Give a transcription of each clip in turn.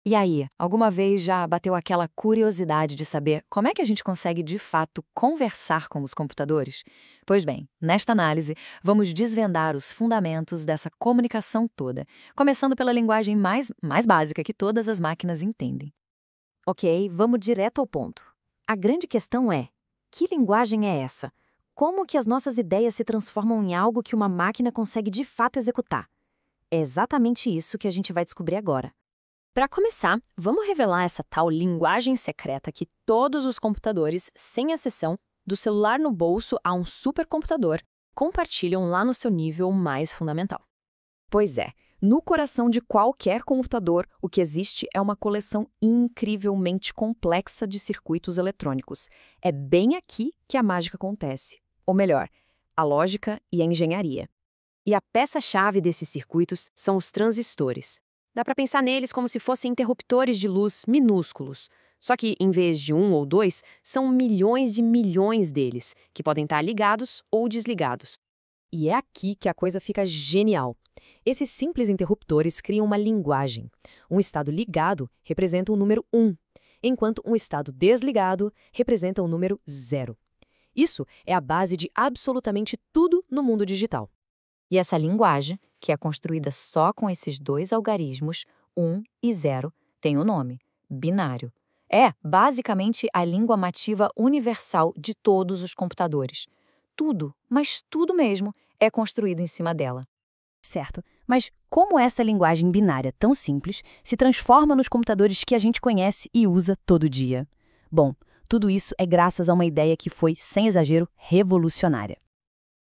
E aí, alguma vez já bateu aquela curiosidade de saber como é que a gente consegue de fato conversar com os computadores? Pois bem, nesta análise, vamos desvendar os fundamentos dessa comunicação toda, começando pela linguagem mais básica que todas as máquinas entendem. Ok, vamos direto ao ponto. A grande questão é: que linguagem é essa? Como que as nossas ideias se transformam em algo que uma máquina consegue de fato executar? É exatamente isso que a gente vai descobrir agora. Para começar, vamos revelar essa tal linguagem secreta que todos os computadores, sem exceção, do celular no bolso a um supercomputador, compartilham lá no seu nível mais fundamental. Pois é, no coração de qualquer computador, o que existe é uma coleção incrivelmente complexa de circuitos eletrônicos. É bem aqui que a mágica acontece. Ou melhor, a lógica e a engenharia. E a peça-chave desses circuitos são os transistores. Dá para pensar neles como se fossem interruptores de luz minúsculos. Só que, em vez de um ou dois, são milhões de milhões deles, que podem estar ligados ou desligados. E é aqui que a coisa fica genial. Esses simples interruptores criam uma linguagem. Um estado ligado representa o número 1, enquanto um estado desligado representa o número 0. Isso é a base de absolutamente tudo no mundo digital. E essa linguagem, que é construída só com esses dois algarismos, 1 e 0, tem um nome: binário. É, basicamente, a língua nativa universal de todos os computadores. Tudo, mas tudo mesmo, é construído em cima dela. Certo, mas como essa linguagem binária tão simples se transforma nos computadores que a gente conhece e usa todo dia? Bom, tudo isso é graças a uma ideia que foi, sem exagero, revolucionária.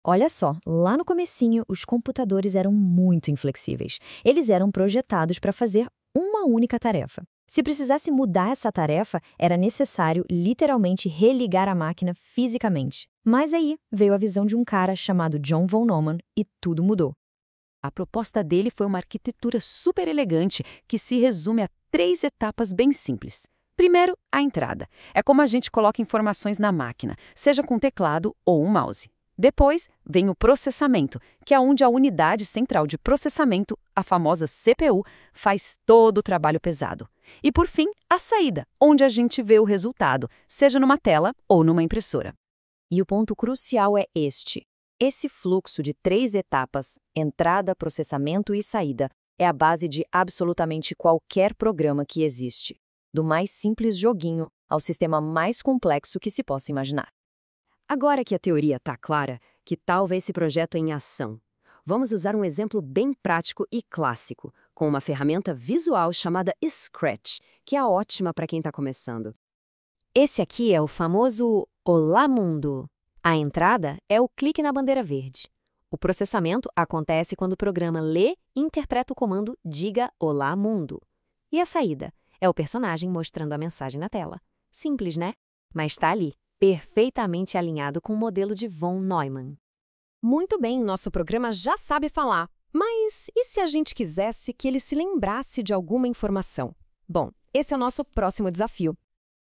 Olha só, lá no comecinho, os computadores eram muito inflexíveis. Eles eram projetados para fazer uma única tarefa. Se precisasse mudar essa tarefa, era necessário literalmente religar a máquina fisicamente. Mas aí veio a visão de um cara chamado John von Neumann e tudo mudou. A proposta dele foi uma arquitetura super elegante que se resume a 3 etapas bem simples. Primeiro, a entrada. É como a gente coloca informações na máquina, seja com teclado ou um mouse. Depois, vem o processamento, que é onde a unidade central de processamento, a famosa CPU, faz todo o trabalho pesado. E, por fim, a saída, onde a gente vê o resultado, seja numa tela ou numa impressora. E o ponto crucial é este. Esse fluxo de 3 etapas, entrada, processamento e saída, é a base de absolutamente qualquer programa que existe, do mais simples joguinho ao sistema mais complexo que se possa imaginar. Agora que a teoria está clara, que tal ver esse projeto em ação? Vamos usar um exemplo bem prático e clássico, com uma ferramenta visual chamada Scratch, que é ótima para quem está começando. Esse aqui é o famoso Olá Mundo. A entrada é o clique na bandeira verde. O processamento acontece quando o programa lê e interpreta o comando Diga Olá Mundo. E a saída é o personagem mostrando a mensagem na tela. Simples, né? Mas está ali, perfeitamente alinhado com o modelo de von Neumann. Muito bem, nosso programa já sabe falar. Mas e se a gente quisesse que ele se lembrasse de alguma informação? Bom, esse é o nosso próximo desafio.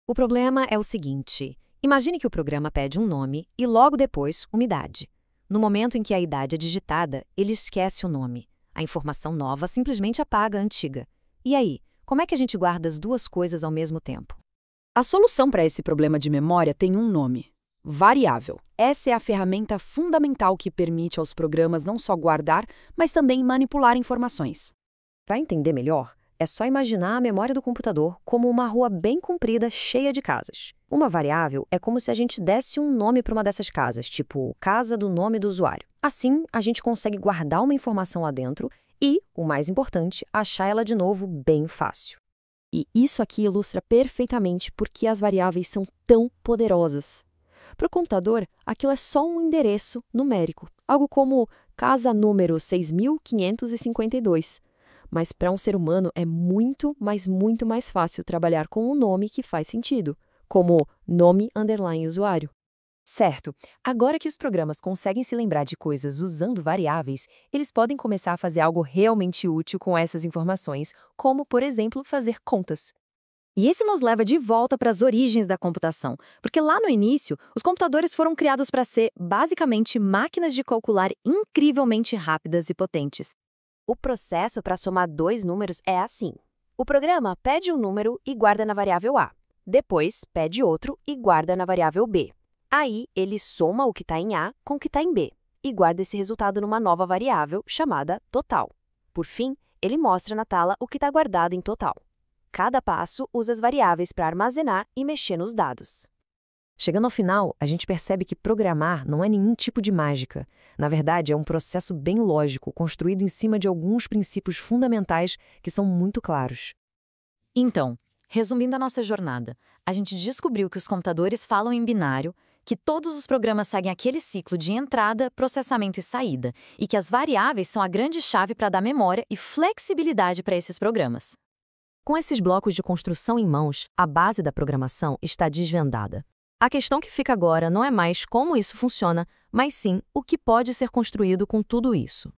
O problema é o seguinte: imagine que o programa pede um nome e logo depois uma idade. No momento em que a idade é digitada, ele esquece o nome. A informação nova simplesmente apaga a antiga. E aí, como é que a gente guarda as duas coisas ao mesmo tempo? A solução para esse problema de memória tem um nome: variável. Essa é a ferramenta fundamental que permite aos programas não só guardar, mas também manipular informações. Para entender melhor, é só imaginar a memória do computador como uma rua bem comprida cheia de casas. Uma variável é como se a gente desse um nome para uma dessas casas, tipo casa do nome do usuário. Assim, a gente consegue guardar uma informação lá dentro e, o mais importante, achar ela de novo bem fácil. E isso aqui ilustra perfeitamente por que as variáveis são tão poderosas. Para o computador, aquilo é só um endereço numérico, algo como casa número 6552. Mas para um ser humano é muito mais fácil trabalhar com um nome que faz sentido, como nome_usuário. Certo, agora que os programas conseguem se lembrar de coisas usando variáveis, eles podem começar a fazer algo realmente útil com essas informações, como, por exemplo, fazer contas. E esse nos leva de volta para as origens da computação, porque lá no início, os computadores foram criados para ser, basicamente, máquinas de calcular incrivelmente rápidas e potentes. O processo para somar 2 números é assim. O programa pede um número e guarda na variável A. Depois, pede outro e guarda na variável B. Aí, ele soma o que está em A com o que está em B e guarda esse resultado numa nova variável chamada total. Por fim, ele mostra na tela o que está guardado em total. Cada passo usa as variáveis para armazenar e mexer nos dados. Chegando ao final, a gente percebe que programar não é nenhum tipo de mágica. Na verdade, é um processo bem lógico, construído em cima de alguns princípios fundamentais que são muito claros. Então, resumindo a nossa jornada, a gente descobriu que os computadores falam em binário, que todos os programas seguem aquele ciclo de entrada, processamento e saída, e que as variáveis são a grande chave para dar memória e flexibilidade para esses programas. Com esses blocos de construção em mãos, a base da programação está desvendada. A questão que fica agora não é mais como isso funciona, mas sim o que pode ser construído com tudo isso.